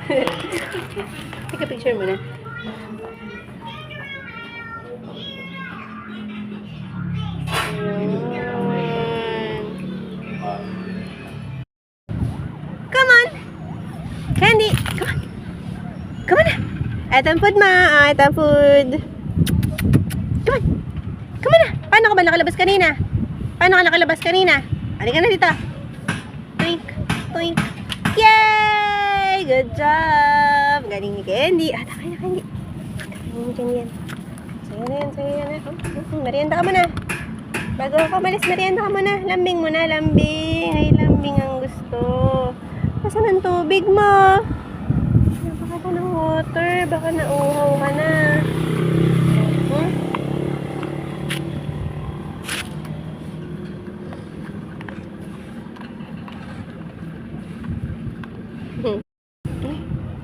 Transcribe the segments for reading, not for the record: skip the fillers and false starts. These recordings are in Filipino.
Take a picture muna. Ayan. Come on! Candy! Come on! Come on na! Ito ang food, ma. Ito ang food. Come on! Come on na! Paano ka ba nakalabas kanina? Paano ka nakalabas kanina? Halika na dito. Twink! Twink! Yay! Good job! Galing ni Candy. Takay na, Candy. Galing ni Candy yan. Sa'yo na yan, sa'yo yan. Merienda ka muna. Bago ka malis, merienda ka muna. Lambing muna, lambing. Ay, lambing ang gusto. Nasaan ang tubig mo? Baka ka ng water. Baka nauhaw ka na.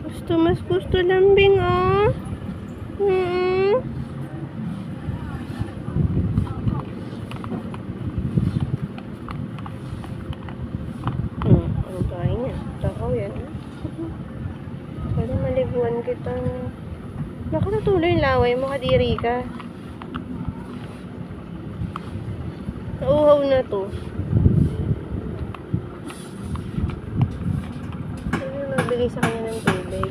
Gusto, mas gusto lambing, oh. Ang kain niya. Takaw yan. Sana maliguan kita. Baka natuloy yung laway mo, kadiri ka. Nauhaw na to. Nagbigay sa kanya ng tubig.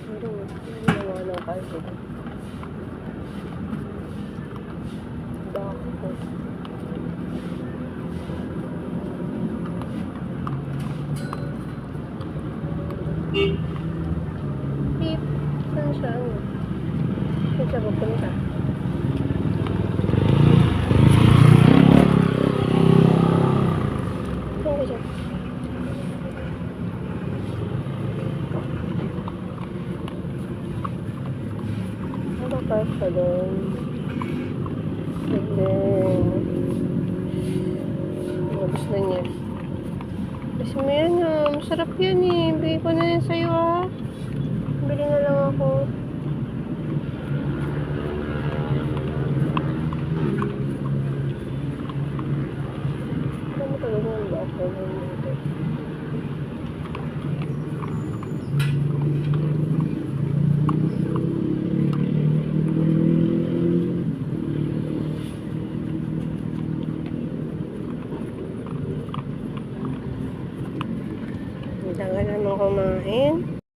Ano? Ginawa ng kalso. Bako. Pip. Saan siya? Saan siya pupunta? Saan siya? Park ka doon. And then, gusto na niya. Kasi mo yan, masarap yan eh. Bigay ko na yan sa'yo, ah. Bili na lang ako.